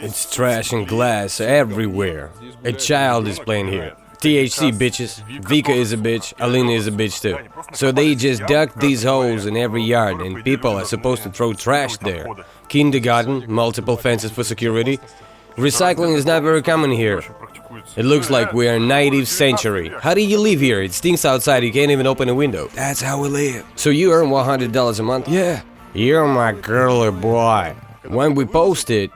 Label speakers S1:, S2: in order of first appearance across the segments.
S1: It's trash and glass everywhere. A child is playing here. THC bitches. Vika is a bitch, Alina is a bitch too. So they just dug these holes in every yard and people are supposed to throw trash there. Kindergarten, multiple fences for security. Recycling is not very common here. It looks like we are 19th century. How do you live here? It stinks outside, you can't even open a window.
S2: That's how we live.
S1: So you earn $100 a month?
S2: Yeah.
S1: You're my girly boy. When we post it,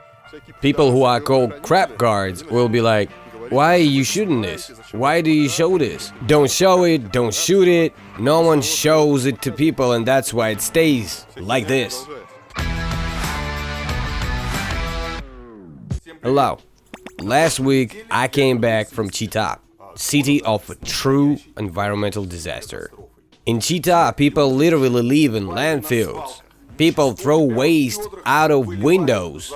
S1: people who are called crap guards will be like, why are you shooting this? Why do you show this? Don't show it, don't shoot it. No one shows it to people and that's why it stays like this. Hello. Last week I came back from Chita, city of a true environmental disaster. In Chita, people literally live in landfills. People throw waste out of windows.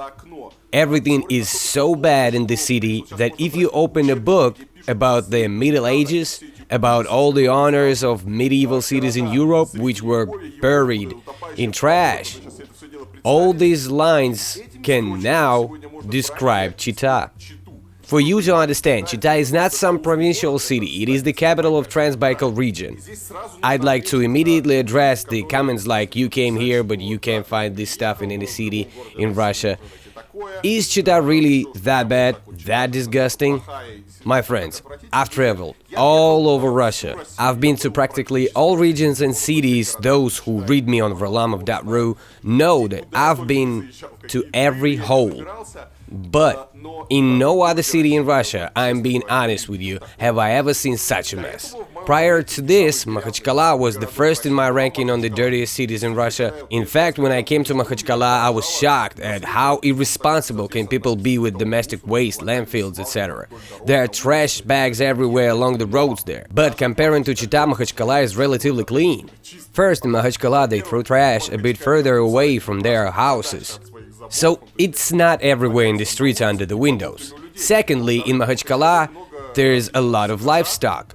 S1: Everything is so bad in the city that if you open a book about the Middle Ages, about all the honors of medieval cities in Europe which were buried in trash, all these lines can now describe Chita. For you to understand, Chita is not some provincial city, it is the capital of Transbaikal region. I'd like to immediately address the comments like, you came here but you can't find this stuff in any city in Russia. Is Chita really that bad, that disgusting? My friends, I've traveled all over Russia. I've been to practically all regions and cities. Those who read me on Varlamov.ru know that I've been to every hole. But in no other city in Russia, I'm being honest with you, have I ever seen such a mess. Prior to this, Makhachkala was the first in my ranking on the dirtiest cities in Russia. In fact, when I came to Makhachkala, I was shocked at how irresponsible can people be with domestic waste, landfills, etc. There are trash bags everywhere along the roads there. But comparing to Chita, Makhachkala is relatively clean. First, in Makhachkala, they throw trash a bit further away from their houses. So it's not everywhere in the streets under the windows. Secondly, in Makhachkala, there's a lot of livestock.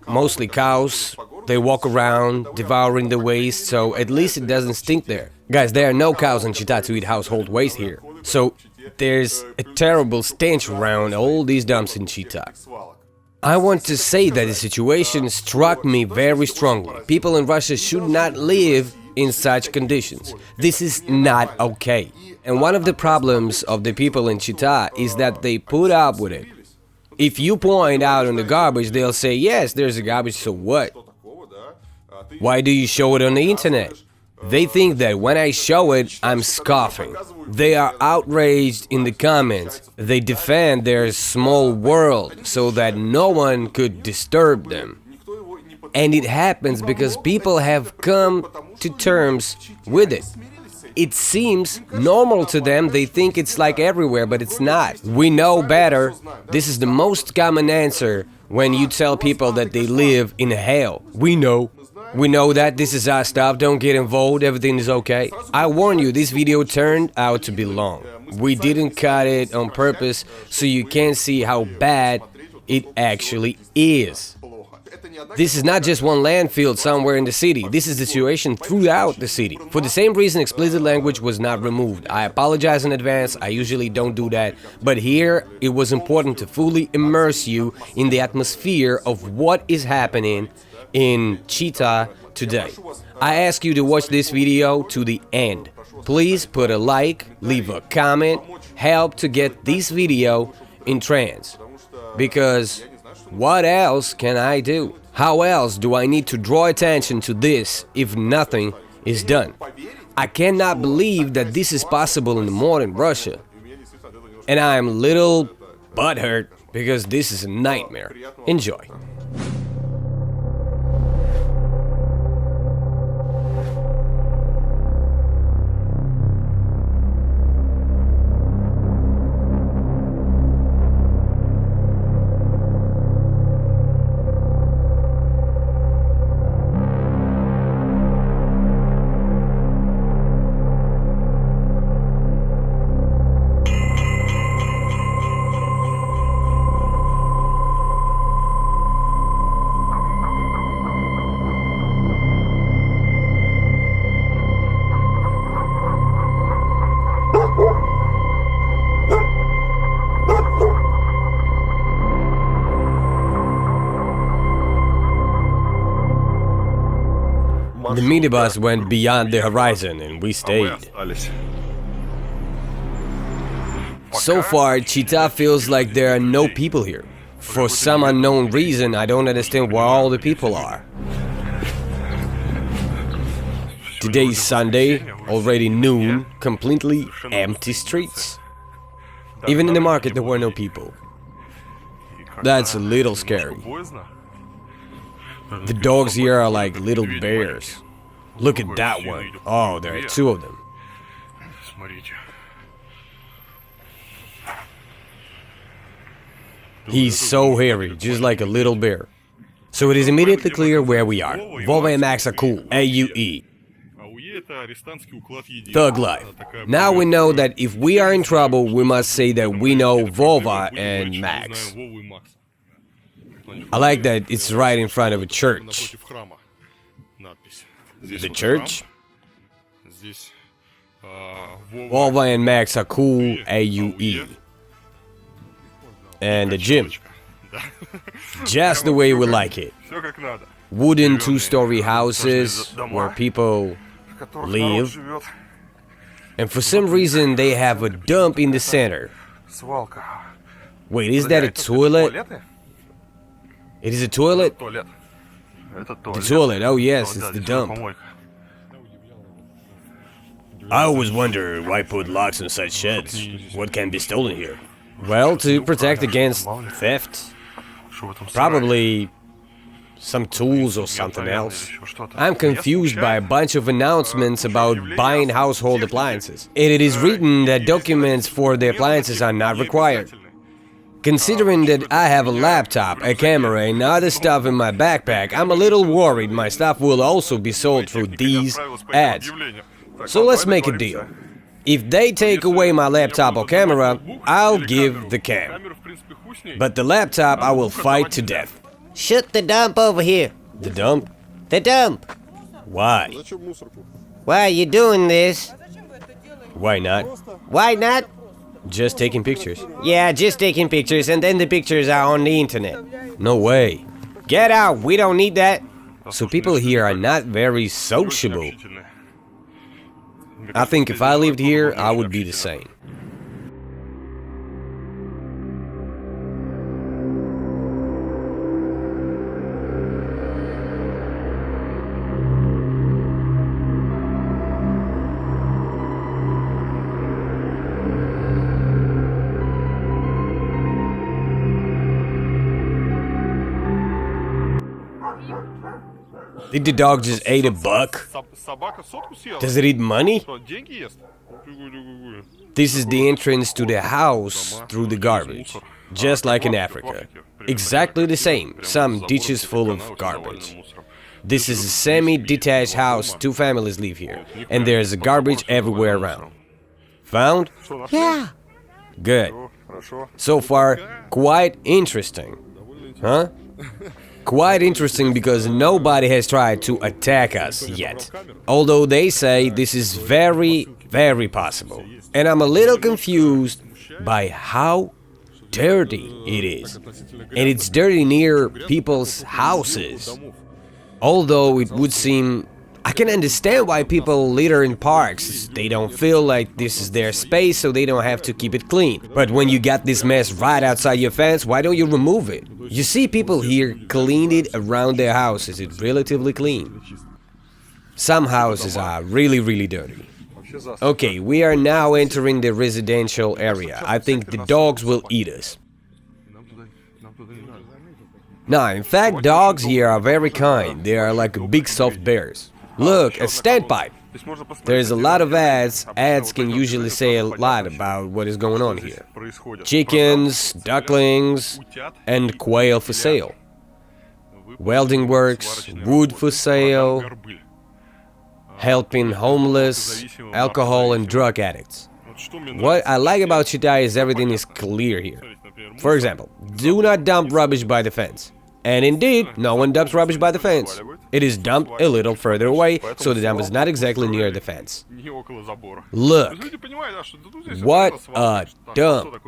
S1: Mostly cows, they walk around devouring the waste, so at least it doesn't stink there. Guys, there are no cows in Chita to eat household waste here. So there's a terrible stench around all these dumps in Chita. I want to say that the situation struck me very strongly. People in Russia should not live in such conditions. This is not okay. And one of the problems of the people in Chita is that they put up with it. If you point out on the garbage, they'll say, yes, there's a garbage, so what? Why do you show it on the internet? They think that when I show it, I'm scoffing. They are outraged in the comments. They defend their small world so that no one could disturb them. And it happens because people have come to terms with it. It seems normal to them, they think it's like everywhere, but it's not. We know better. This is the most common answer when you tell people that they live in hell. We know. We know that this is our stuff, don't get involved, everything is okay. I warn you, this video turned out to be long. We didn't cut it on purpose, so you can see how bad it actually is. This is not just one landfill somewhere in the city, this is the situation throughout the city. For the same reason, explicit language was not removed. I apologize in advance, I usually don't do that, but here it was important to fully immerse you in the atmosphere of what is happening in Chita today. I ask you to watch this video to the end. Please put a like, leave a comment, help to get this video in trends. Because what else can I do? How else do I need to draw attention to this if nothing is done? I cannot believe that this is possible in modern Russia. And I'm a little butthurt because this is a nightmare. Enjoy. The minibus went beyond the horizon and we stayed. So far, Chita feels like there are no people here. For some unknown reason, I don't understand where all the people are. Today's Sunday, already noon, completely empty streets. Even in the market there were no people. That's a little scary. The dogs here are like little bears. Look at that one. Oh, there are two of them. He's so hairy, just like a little bear. So it is immediately clear where we are. Vova and Max are cool. AUE. Thug life. Now we know that if we are in trouble, we must say that we know Vova and Max. I like that it's right in front of a church. The church? Vova and Max are cool. AUE. And the gym. Just the way we like it. Wooden two-story houses where people live. And for some reason they have a dump in the center. Wait, is that a toilet? It is a toilet? The toilet, oh yes, it's the dump. I always wonder why put locks on such sheds. What can be stolen here? Well, to protect against theft. Probably some tools or something else. I'm confused by a bunch of announcements about buying household appliances. And it is written that documents for the appliances are not required. Considering that I have a laptop, a camera and other stuff in my backpack, I'm a little worried my stuff will also be sold through these ads. So let's make a deal. If they take away my laptop or camera, I'll give the cam. But the laptop I will fight to death.
S2: Shoot the dump over here.
S1: The dump?
S2: The dump.
S1: Why?
S2: Why are you doing this?
S1: Why not?
S2: Why not?
S1: Just taking pictures.
S2: Yeah, just taking pictures and then the pictures are on the internet.
S1: No way.
S2: Get out, we don't need that.
S1: So people here are not very sociable. I think if I lived here, I would be the same. Did the dog just ate a buck? Does it eat money? This is the entrance to the house through the garbage, just like in Africa. Exactly the same, some ditches full of garbage. This is a semi-detached house, 2 families live here, and there's garbage everywhere around. Found?
S2: Yeah.
S1: Good. So far, quite interesting. Huh? Quite interesting because nobody has tried to attack us yet. Although they say this is very, very possible. And I'm a little confused by how dirty it is. And it's dirty near people's houses. Although it would seem... I can understand why people litter in parks. They don't feel like this is their space, so they don't have to keep it clean. But when you got this mess right outside your fence, why don't you remove it? You see people here clean it around their houses. It's relatively clean. Some houses are really, really dirty. Okay, we are now entering the residential area. I think the dogs will eat us. No, in fact, dogs here are very kind. They are like big soft bears. Look, a standpipe. There's a lot of ads. Ads can usually say a lot about what is going on here. Chickens, ducklings, and quail for sale. Welding works, wood for sale, helping homeless, alcohol and drug addicts. What I like about Chita is everything is clear here. For example, do not dump rubbish by the fence. And indeed, no one dumps rubbish by the fence. It is dumped a little further away, so the dump is not exactly near the fence. Look, what a dump.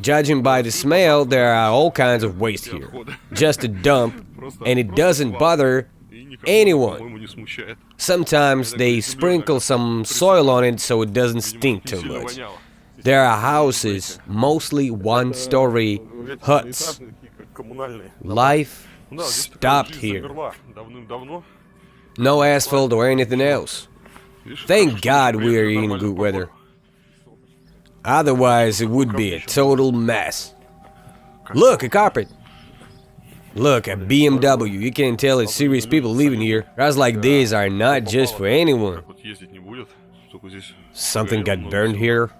S1: Judging by the smell, there are all kinds of waste here. Just a dump, and it doesn't bother anyone. Sometimes they sprinkle some soil on it so it doesn't stink too much. There are houses, mostly one-story huts. Life stopped here. No asphalt or anything else. Thank God we're in good weather. Otherwise, it would be a total mess. Look, a carpet. Look, a BMW. You can tell it's serious people living here. Cars like these are not just for anyone. Something got burned here.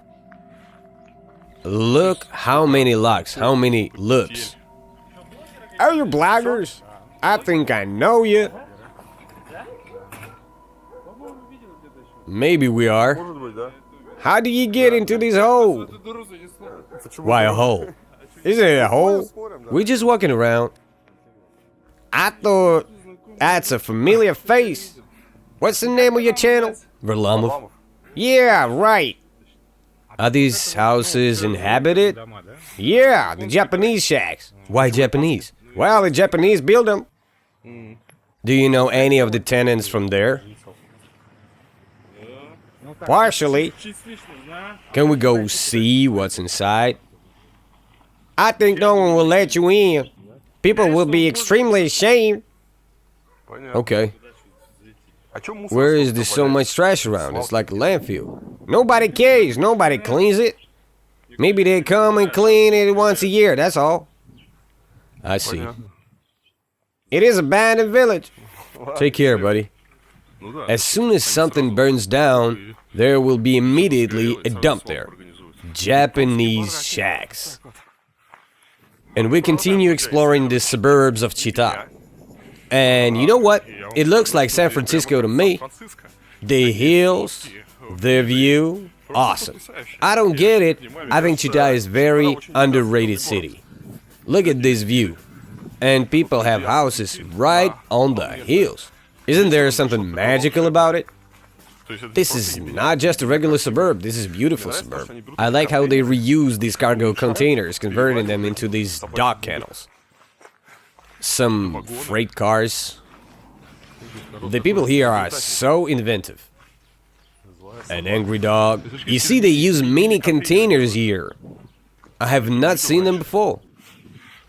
S1: Look how many locks, how many loops. Are you bloggers? I think I know you. Maybe we are. How do you get into this hole? Why a hole? Isn't it a hole? We're just walking around. I thought that's a familiar face. What's the name of your channel? Varlamov. Yeah, right. Are these houses inhabited? Yeah, the Japanese shacks. Why Japanese? Well, the Japanese build them. Do you know any of the tenants from there? Partially. Can we go see what's inside? I think no one will let you in. People will be extremely ashamed. Okay. Where is there so much trash around? It's like a landfill. Nobody cares. Nobody cleans it. Maybe they come and clean it once a year, that's all. I see. It is a abandoned village. Take care, buddy. As soon as something burns down, there will be immediately a dump there. Japanese shacks. And we continue exploring the suburbs of Chita. And you know what? It looks like San Francisco to me. The hills, the view, awesome. I don't get it. I think Chita is a very underrated city. Look at this view. And people have houses right on the hills. Isn't there something magical about it? This is not just a regular suburb, this is a beautiful suburb. I like how they reuse these cargo containers, converting them into these dock canals. Some freight cars. The people here are so inventive. An angry dog. You see, they use mini containers here. I have not seen them before.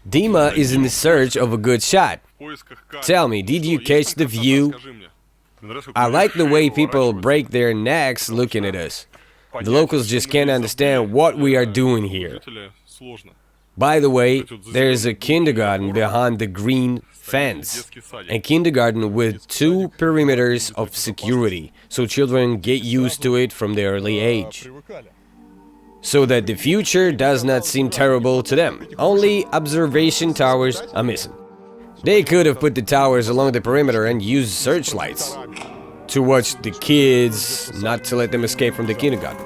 S1: Dima is in the search of a good shot. Tell me, did you catch the view? I like the way people break their necks looking at us. The locals just can't understand what we are doing here. By the way, there's a kindergarten behind the green fence. A kindergarten with 2 perimeters of security, so children get used to it from the early age. So that the future does not seem terrible to them. Only observation towers are missing. They could have put the towers along the perimeter and used searchlights to watch the kids, not to let them escape from the kindergarten.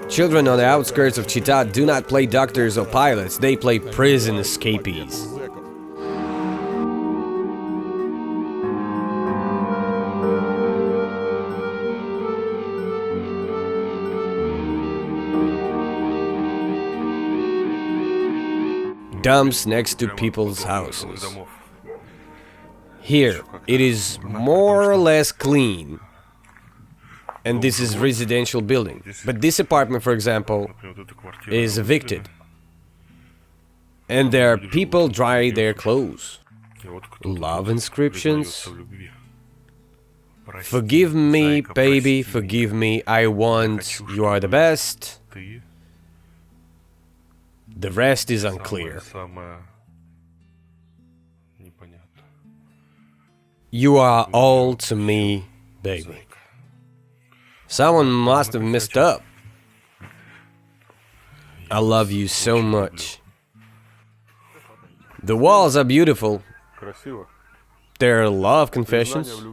S1: Children on the outskirts of Chita do not play doctors or pilots, they play prison escapees. Dumps next to people's houses. Here, it is more or less clean. And this is residential building. But this apartment, for example, is evicted. And there are people dry their clothes. Love inscriptions. Forgive me, baby, forgive me, I want, you are the best. The rest is unclear. You are all to me, baby. Someone must have messed up. I love you so much. The walls are beautiful. They're love confessions.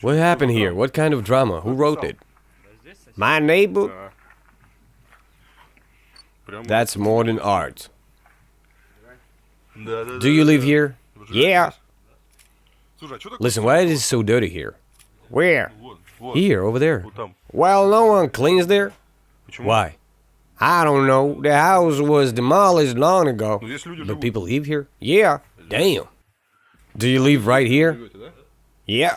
S1: What happened here? What kind of drama? Who wrote it? My neighbor? That's modern art. Do you live here? Yeah. Listen, why is it so dirty here? Where? Here, over there. Well, no one cleans there. Why? I don't know. The house was demolished long ago. But people live here? Yeah. Damn. Do you live right here?
S2: Yeah.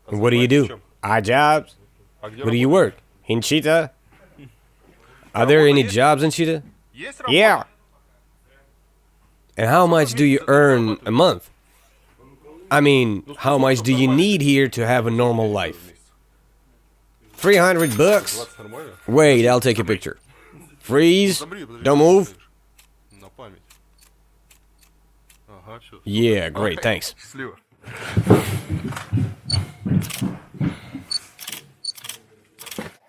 S1: And what do you do?
S2: Our jobs?
S1: Where do you work? In Chita? Are there any jobs in Chita?
S2: Yeah.
S1: And how much do you earn a month? I mean, how much do you need here to have a normal life?
S2: $300.
S1: Wait, I'll take a picture. Freeze! Don't move! Yeah, great, thanks.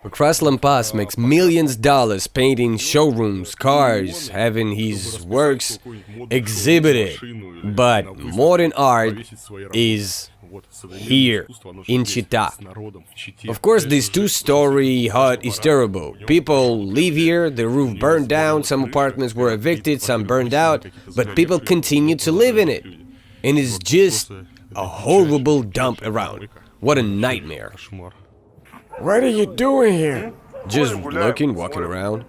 S1: Kraslampas makes millions of dollars painting showrooms, cars, having his works exhibited. But modern art is here, in Chita. Of course, this two-story hut is terrible. People live here, the roof burned down, some apartments were evicted, some burned out, but people continue to live in it. And it's just a horrible dump around. What a nightmare.
S3: What are you doing here?
S1: Just looking, walking around.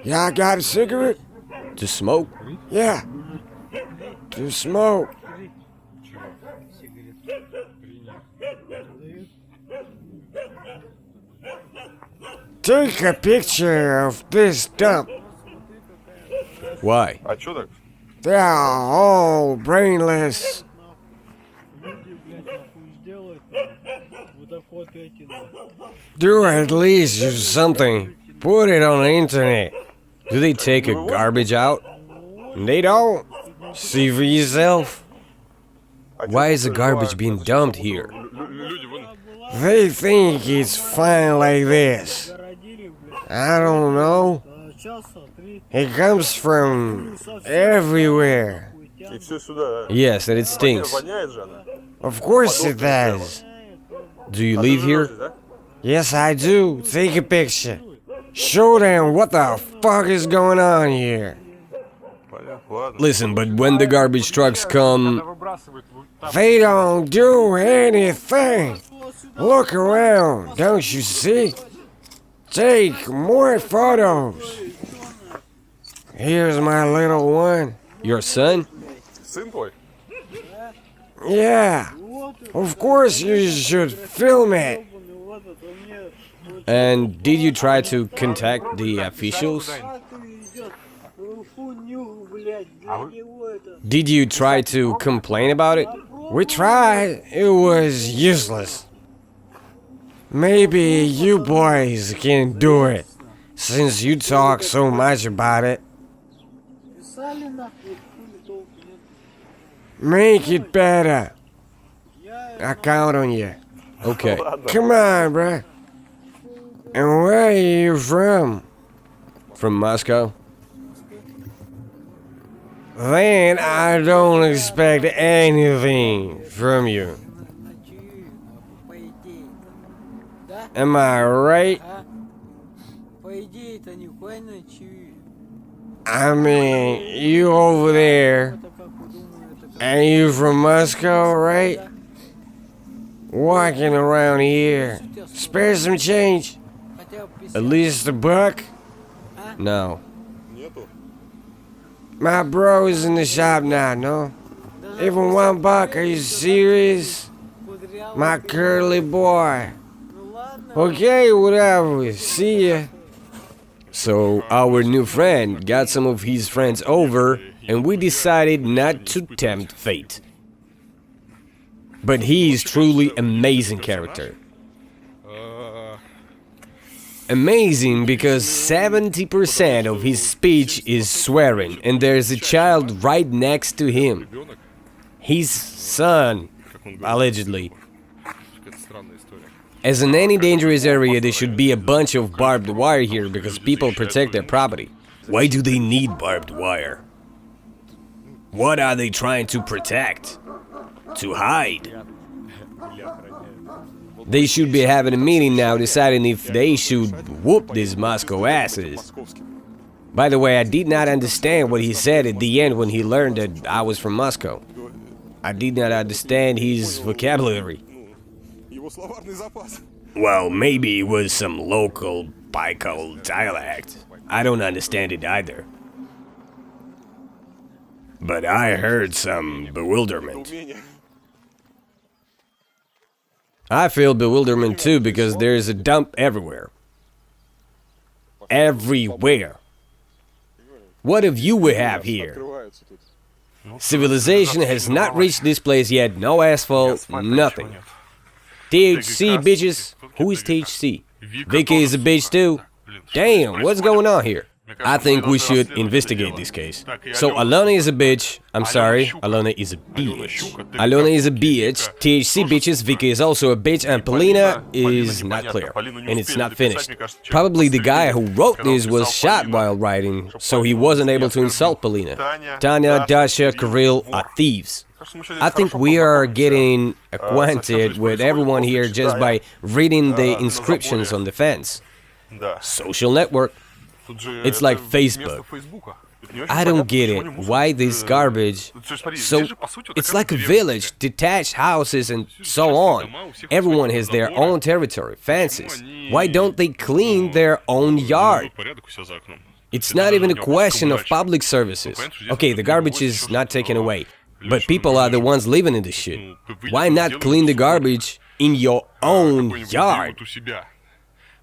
S3: Y'all got a cigarette?
S1: To smoke?
S3: Yeah. To smoke. Take a picture of this dump.
S1: Why?
S3: They are all brainless.
S1: Do at least use something. Put it on the internet. Do they take a garbage out?
S3: They don't.
S1: See for yourself. Why is the garbage being dumped here?
S3: They think it's fine like this. I don't know. It comes from everywhere.
S1: Yes, and it stinks.
S3: Of course it does.
S1: Do you live here?
S3: Yes, I do. Take a picture. Show them what the fuck is going on here.
S1: Listen, but when the garbage trucks come...
S3: They don't do anything. Look around, don't you see? Take more photos. Here's my little one.
S1: Your son?
S3: Yeah. Of course you should film it.
S1: And did you try to contact the officials? Did you try to complain about it?
S3: We tried. It was useless. Maybe you boys can do it, since you talk so much about it. Make it better. I count on you.
S1: Okay.
S3: Come on, bruh. And where are you from?
S1: From Moscow?
S3: Then I don't expect anything from you. Am I right? I mean, you over there, and you from Moscow, right? Walking around here. Spare some change. At least a buck?
S1: No.
S3: My bro's in the shop now, no? Even $1? Are you serious? My curly boy. Okay, whatever. See ya.
S1: So our new friend got some of his friends over, and we decided not to tempt fate. But he is truly amazing character. Amazing because 70% of his speech is swearing, and there's a child right next to him. His son, allegedly. As in any dangerous area, there should be a bunch of barbed wire here because people protect their property. Why do they need barbed wire? What are they trying to protect? To hide? They should be having a meeting now deciding if they should whoop these Moscow asses. By the way, I did not understand what he said at the end when he learned that I was from Moscow. I did not understand his vocabulary. Well, maybe it was some local Baikal dialect. I don't understand it either. But I heard some bewilderment. I feel bewilderment too because there's a dump everywhere. Everywhere. What a view we have here. Civilization has not reached this place yet. No asphalt, nothing. THC, bitches. Who is THC? Vicky is a bitch too. Damn, what's going on here? I think we should investigate this case. So Alona is a bitch. I'm sorry, Alona is a bitch. Alona is a bitch. THC bitches. Vicky is also a bitch, and Polina is not clear, and it's not finished. Probably the guy who wrote this was shot while writing, so he wasn't able to insult Polina. Tanya, Dasha, Kirill are thieves. I think we are getting acquainted with everyone here just by reading the inscriptions on the fence. Social network. It's like Facebook. I don't get it. Why this garbage? So, it's like a village, detached houses and so on. Everyone has their own territory, fences. Why don't they clean their own yard? It's not even a question of public services. Okay, the garbage is not taken away, but people are the ones living in this shit. Why not clean the garbage in your own yard?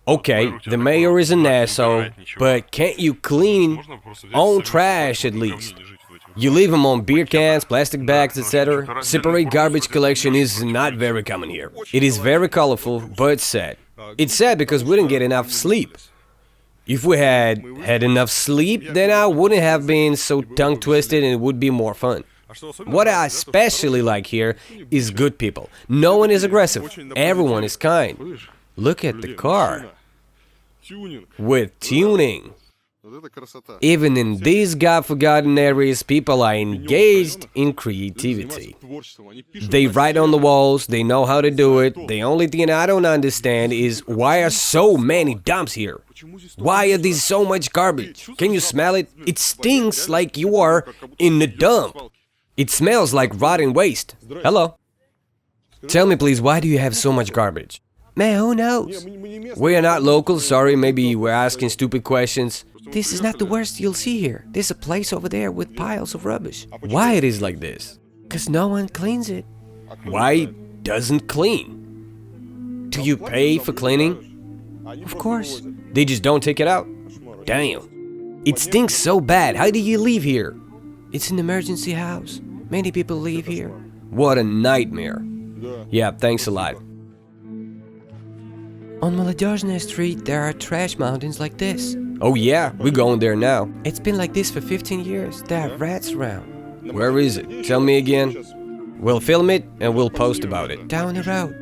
S1: Okay, the mayor is an asshole, but can't you clean own trash at least? You leave them on beer cans, plastic bags, etc. Separate garbage collection is not very common here. It is very colorful, but sad. It's sad because we didn't get enough sleep. If we had enough sleep, then I wouldn't have been so tongue-twisted and it would be more fun. What I especially like here is good people. No one is aggressive. Everyone is kind. Look at the car. With tuning. Even in these God-forgotten areas, people are engaged in creativity. They write on the walls, they know how to do it. The only thing I don't understand is why are so many dumps here? Why are there so much garbage? Can you smell it? It stinks like you are in a dump. It smells like rotten waste. Hello? Tell me please, why do you have so much garbage? Man, who knows? We are not local, sorry, maybe we're asking stupid questions. This is not the worst you'll see here. There's a place over there with piles of rubbish. Why it is like this? Because no one cleans it. Why doesn't clean? Do you pay for cleaning? Of course. They just don't take it out? Damn. It stinks so bad, how do you leave here? It's an emergency house. Many people live here. What a nightmare. Yeah, thanks a lot. On Молодежная Street, there are trash mountains like this. Oh yeah, we're going there now. It's been like this for 15 years. There are rats around. Where is it? Tell me again. We'll film it and we'll post about it. Down the road.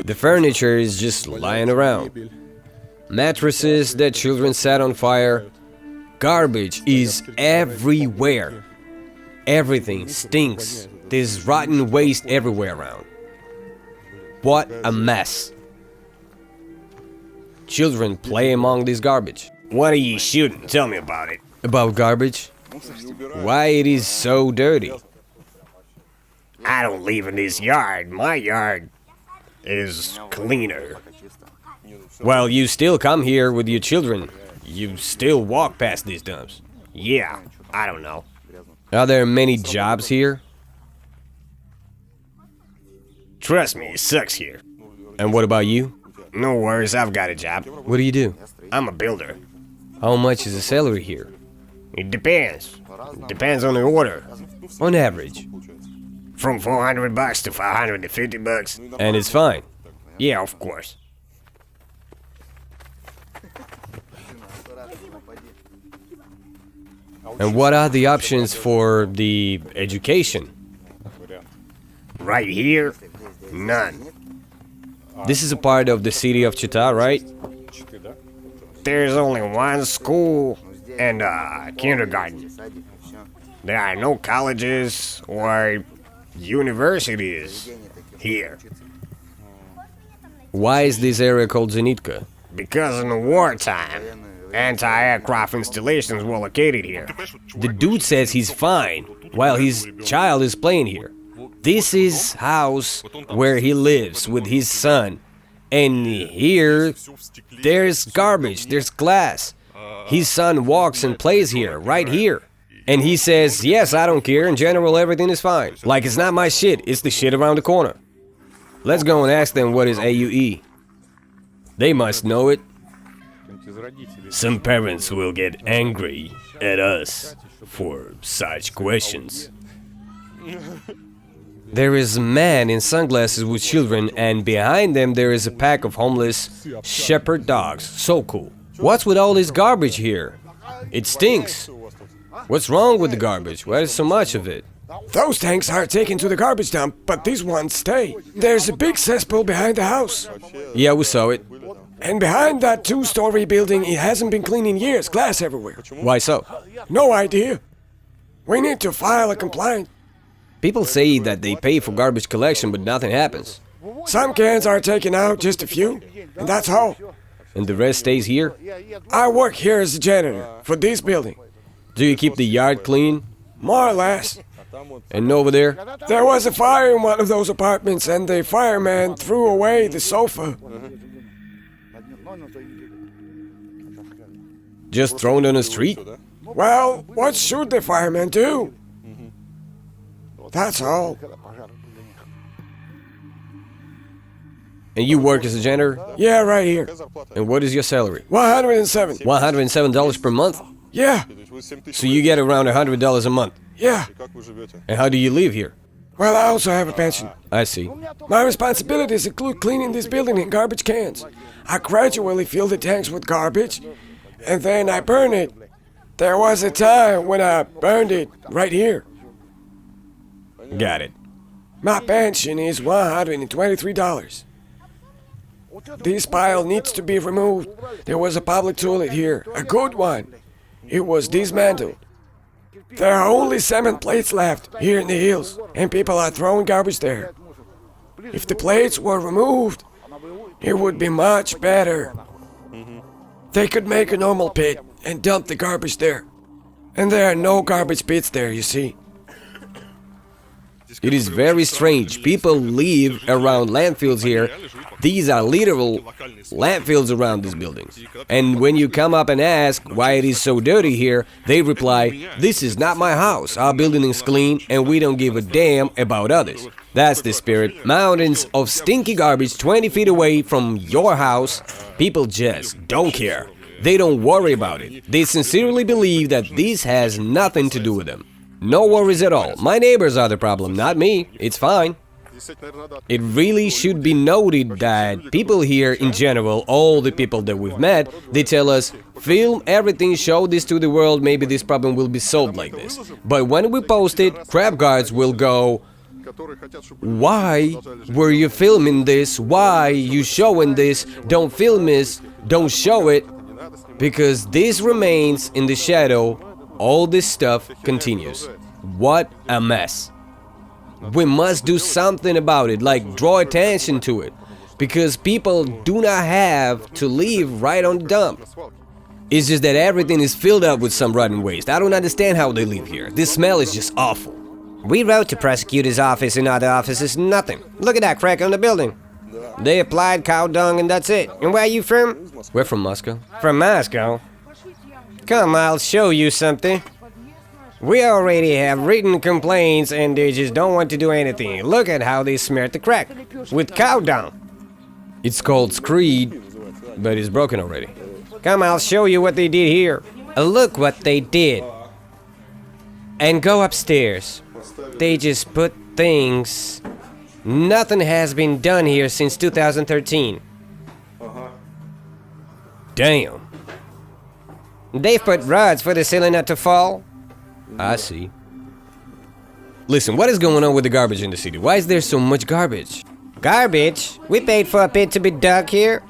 S1: The furniture is just lying around. Mattresses that children set on fire. Garbage is everywhere. Everything stinks. There's rotten waste everywhere around. What a mess. Children play among this garbage. What are you shooting? Tell me about it. About garbage? Why it is so dirty? I don't live in this yard. My yard is cleaner. Well, you still come here with your children. You still walk past these dumps. Yeah, I don't know. Are there many jobs here? Trust me, it sucks here. And what about you? No worries, I've got a job. What do you do? I'm a builder. How much is the salary here? It depends. It depends on the order. On average. From $400 to $550. And it's fine. Yeah, of course. And what are the options for the education? Right here, none. This is a part of the city of Chita, right? There's only one school and a kindergarten. There are no colleges or universities here. Why is this area called Zenitka? Because in the wartime,
S2: Anti-aircraft installations were located here.
S1: The dude says he's fine while his child is playing here. This is house where he lives with his son. And here, there's garbage, there's glass. His son walks and plays here, right here. And he says, yes, I don't care, in general everything is fine. Like it's not my shit, it's the shit around the corner. Let's go and ask them what is AUE. They must know it. Some parents will get angry at us for such questions. There is a man in sunglasses with children, and behind them there is a pack of homeless shepherd dogs. So cool. What's with all this garbage here? It stinks. What's wrong with the garbage? Why is so much of it?
S3: Those tanks are taken to the garbage dump, but these ones stay. There's a big cesspool behind the house.
S1: Yeah, we saw it.
S3: And behind that two-story building, it hasn't been cleaned in years. Glass everywhere.
S1: Why so?
S3: No idea. We need to file a complaint.
S1: People say that they pay for garbage collection, but nothing happens.
S3: Some cans are taken out, just a few, and that's all.
S1: And the rest stays here?
S3: I work here as a janitor for this building.
S1: Do you keep the yard clean?
S3: More or less.
S1: And over there?
S3: There was a fire in one of those apartments, and the fireman threw away the sofa.
S1: Just thrown on the street?
S3: Well, what should the fireman do? That's all.
S1: And you work as a janitor?
S3: Yeah, right here.
S1: And what is your salary?
S3: 107.
S1: $107 per month?
S3: Yeah,
S1: So you get around $100 a month.
S3: yeah.
S1: And how do you live here?
S3: Well, I also have a pension.
S1: I see.
S3: My responsibilities include cleaning this building and garbage cans. I gradually fill the tanks with garbage, and then I burn it. There was a time when I burned it right here.
S1: Got it.
S3: My pension is $123. This pile needs to be removed. There was a public toilet here, a good one. It was dismantled. There are only cement plates left here in the hills, and people are throwing garbage there. If the plates were removed, it would be much better. They could make a normal pit and dump the garbage there. And there are no garbage pits there, you see.
S1: It is very strange. People live around landfills here. These are literal landfills around these buildings. And when you come up and ask why it is so dirty here, they reply, this is not my house. Our building is clean and we don't give a damn about others. That's the spirit. Mountains of stinky garbage 20 feet away from your house. People just don't care. They don't worry about it. They sincerely believe that this has nothing to do with them. No worries at all. My neighbors are the problem, not me. It's fine. It really should be noted that people here in general, all the people that we've met, they tell us, film everything, show this to the world, maybe this problem will be solved like this. But when we post it, crab guards will go, why were you filming this? Why you showing this? Don't film this, don't show it. Because this remains in the shadow. All this stuff continues. What a mess. We must do something about it, like draw attention to it. Because people do not have to live right on the dump. It's just that everything is filled up with some rotten waste. I don't understand how they live here. This smell is just awful.
S2: We wrote to prosecutor's office and other offices, nothing. Look at that crack on the building. They applied cow dung and that's it. And where are you from?
S1: We're from Moscow.
S2: From Moscow? Come, I'll show you something. We already have written complaints and they just don't want to do anything. Look at how they smeared the crack. With cow dung.
S1: It's called Screed, but it's broken already.
S2: Come, I'll show you what they did here. Look what they did. And go upstairs. They just put things... Nothing has been done here since 2013.
S1: Damn.
S2: They've put rods for the ceiling not to fall.
S1: I see. Listen, what is going on with the garbage in the city? Why is there so much garbage?
S2: Garbage? We paid for a pit to be dug here.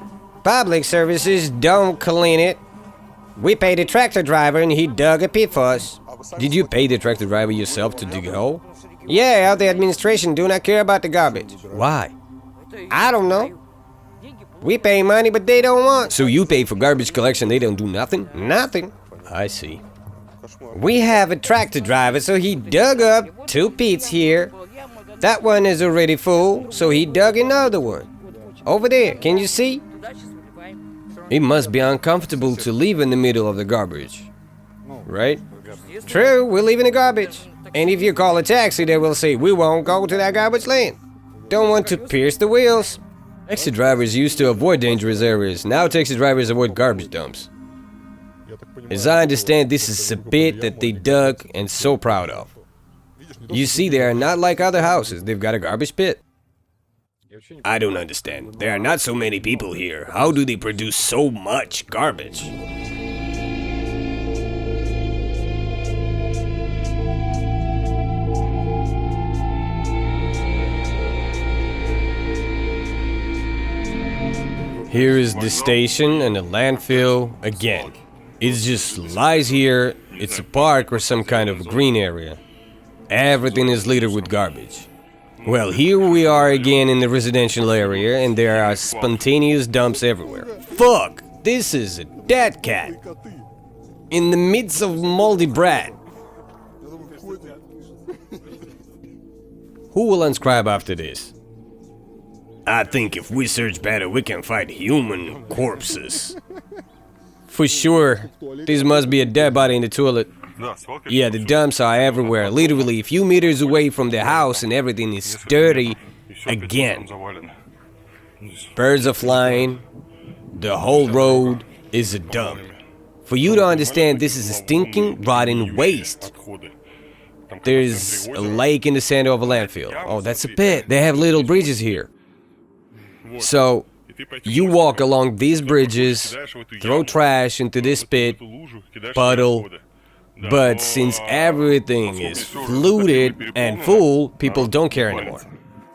S2: Public services don't clean it. We paid a tractor driver and he dug a pit for us.
S1: Did you pay the tractor driver yourself to dig a hole?
S2: Yeah, the administration do not care about the garbage.
S1: Why?
S2: I don't know. We pay money, but they don't want.
S1: So you pay for garbage collection, they don't do nothing?
S2: Nothing.
S1: I see.
S2: We have a tractor driver, so he dug up 2 pits here. That one is already full, so he dug another one. Over there, can you see?
S1: It must be uncomfortable to live in the middle of the garbage, right?
S2: True, we live in the garbage. And if you call a taxi, they will say, we won't go to that garbage lane. Don't want to pierce the wheels.
S1: Taxi drivers used to avoid dangerous areas. Now taxi drivers avoid garbage dumps. As I understand, this is a pit that they dug and so proud of. You see, they are not like other houses. They've got a garbage pit. I don't understand. There are not so many people here. How do they produce so much garbage? Here is the station and the landfill again. It just lies here. It's a park or some kind of green area. Everything is littered with garbage. Well, here we are again in the residential area, and there are spontaneous dumps everywhere. Fuck! This is a dead cat! In the midst of moldy bread. Who will unscribe after this? I think if we search better, we can find human corpses. For sure. This must be a dead body in the toilet. Yeah, the dumps are everywhere, literally a few meters away from the house, and everything is dirty again. Birds are flying. The whole road is a dump. For you to understand, this is a stinking, rotten waste. There's a lake in the center of a landfill. Oh, that's a pit. They have little bridges here. So, you walk along these bridges, throw trash into this pit, puddle, but since everything is fluted and full, people don't care anymore.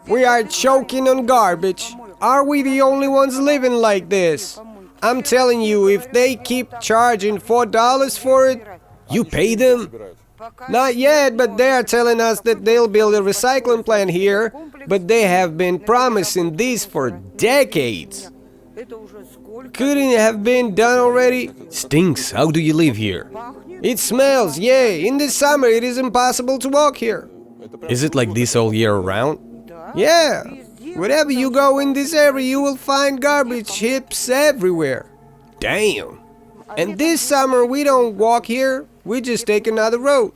S2: We are choking on garbage. Are we the only ones living like this? I'm telling you, if they keep charging $4 for it,
S1: You pay them?
S2: not yet, but they are telling us that they'll build a recycling plant here, but they have been promising this for decades. Couldn't it have been done already?
S1: Stinks. How do you live here?
S2: It smells, yeah. In the summer, it is impossible to walk here.
S1: Is it like this all year round?
S2: Yeah. Wherever you go in this area, you will find garbage heaps everywhere.
S1: Damn.
S2: And this summer, we don't walk here. We just take another road.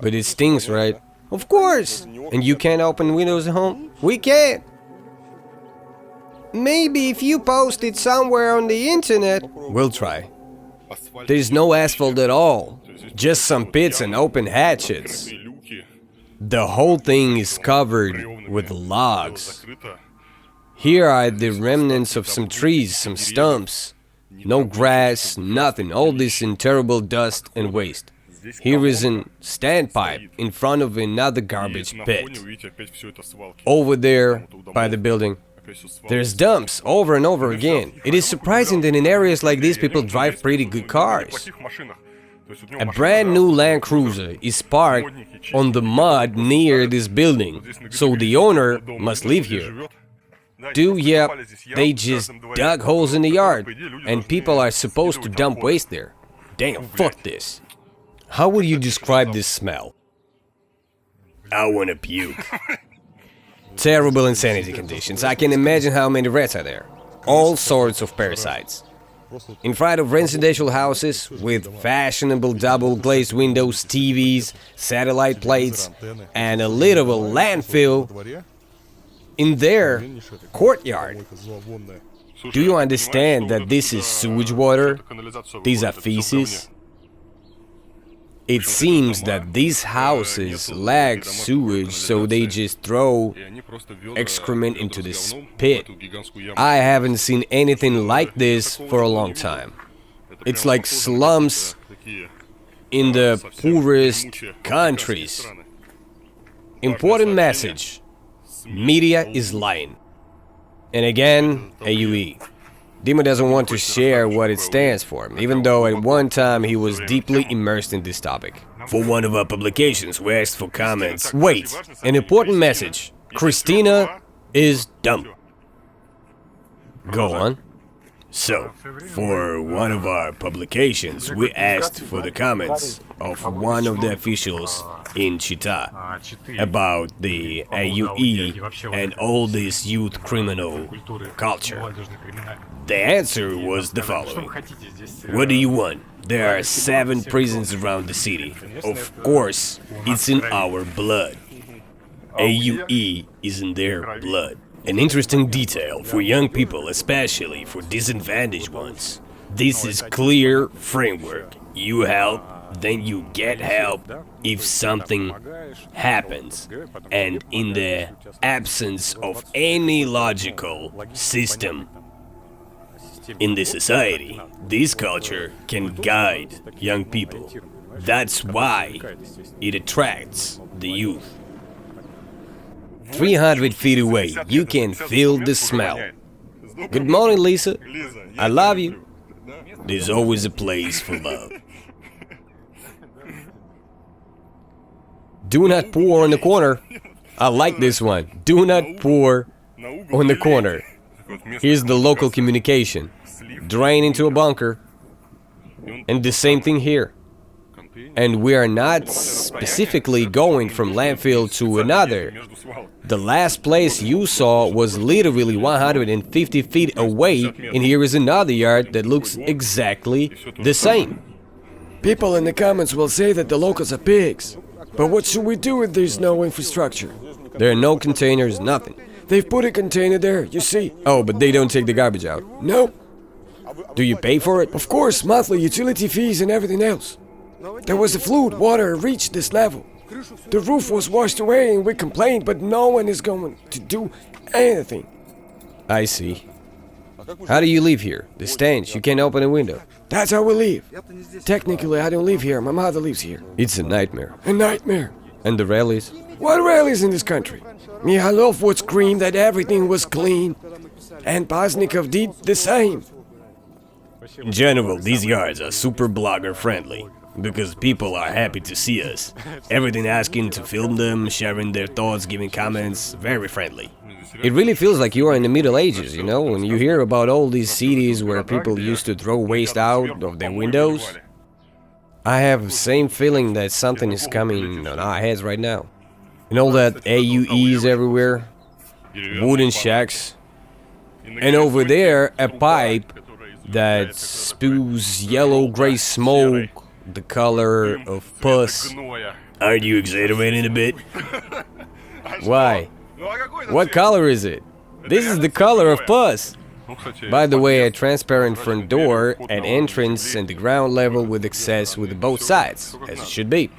S1: But it stinks, right?
S2: Of course.
S1: And you can't open windows at home?
S2: We can. Maybe if you post it somewhere on the internet.
S1: We'll try. There's no asphalt at all. Just some pits and open hatches. The whole thing is covered with logs. Here are the remnants of some trees, some stumps. No grass, nothing. All this in terrible dust and waste. Here is a standpipe in front of another garbage pit. Over there, by the building, there's dumps over and over again. It is surprising that in areas like this people drive pretty good cars. A brand new Land Cruiser is parked on the mud near this building, so the owner must live here. Yep, they just dug holes in the yard, and people are supposed to dump waste there. Damn, fuck this. How would you describe this smell? I wanna puke. Terrible insanity conditions. I can imagine how many rats are there. All sorts of parasites. In front of residential houses with fashionable double-glazed windows, TVs, satellite plates, and a literal landfill in their courtyard. Do you understand that this is sewage water? These are feces? It seems that these houses lack sewage, so they just throw excrement into this pit. I haven't seen anything like this for a long time. It's like slums in the poorest countries. Important message. Media is lying. And again, AUE. Dima doesn't want to share what it stands for, even though at one time he was deeply immersed in this topic. For one of our publications, we asked for comments. Wait, an important message. Christina is dumb. Go on. So, for one of our publications, we asked for the comments of one of the officials in Chita about the AUE and all this youth criminal culture. The answer was the following. What do you want? There are 7 prisons around the city. Of course, it's in our blood. AUE is in their blood. An interesting detail for young people, especially for disadvantaged ones. This is clear framework. You help, then you get help if something happens. And in the absence of any logical system in the society, this culture can guide young people. That's why it attracts the youth. 300 feet away, you can feel the smell. Good morning, Lisa. I love you. There's always a place for love. Do not pour on the corner. I like this one. Do not pour on the corner. Here's the local communication. Drain into a bunker. And the same thing here. And we are not specifically going from landfill to another. The last place you saw was literally 150 feet away, and here is another yard that looks exactly the same.
S3: People in the comments will say that the locals are pigs. But what should we do if there's no infrastructure?
S1: There are no containers, nothing.
S3: They've put a container there, you see.
S1: Oh, but they don't take the garbage out.
S3: No.
S1: Do you pay for it?
S3: Of course, monthly utility fees and everything else. There was a flood, water reached this level. The roof was washed away and we complained, but no one is going to do anything.
S1: I see. How do you live here? The stench, you can't open a window.
S3: That's how we live. Technically, I don't live here, my mother lives here.
S1: It's a nightmare.
S3: A nightmare.
S1: And the rallies?
S3: What rallies in this country? Mihalov would scream that everything was clean, and Pasnikov did the same.
S1: In general, these yards are super blogger friendly. Because people are happy to see us. Everything asking to film them, sharing their thoughts, giving comments, very friendly. It really feels like you are in the Middle Ages, you know, when you hear about all these cities where people used to throw waste out of their windows. I have the same feeling that something is coming on our heads right now. And all that AUEs everywhere, wooden shacks, and over there a pipe that spews yellow-gray smoke the color of pus. Aren't you exaggerating a bit? Why? What color is it? This is the color of pus. By the way, a transparent front door at entrance and the ground level with access with both sides, as it should be.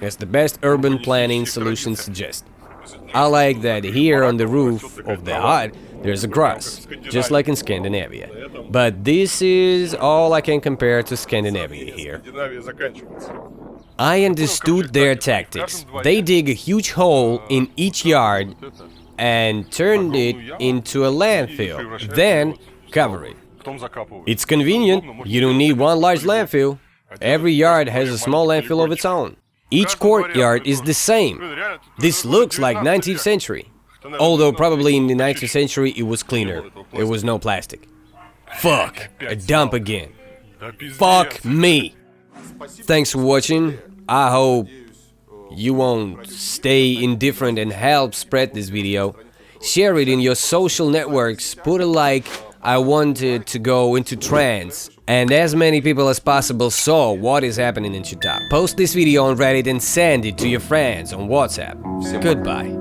S1: As the best urban planning solutions suggest. I like that here on the roof of the hut there's a grass, just like in Scandinavia. But this is all I can compare to Scandinavia here. I understood their tactics. They dig a huge hole in each yard and turned it into a landfill, then cover it. It's convenient, you don't need one large landfill. Every yard has a small landfill of its own. Each courtyard is the same. This looks like 19th century. Although probably in the 19th century it was cleaner. There was no plastic. Fuck, a dump again. Fuck me. Thanks for watching. I hope you won't stay indifferent and help spread this video. Share it in your social networks. Put a like. I wanted to go into trance. And as many people as possible saw what is happening in Chita. Post this video on Reddit and send it to your friends on WhatsApp. Goodbye.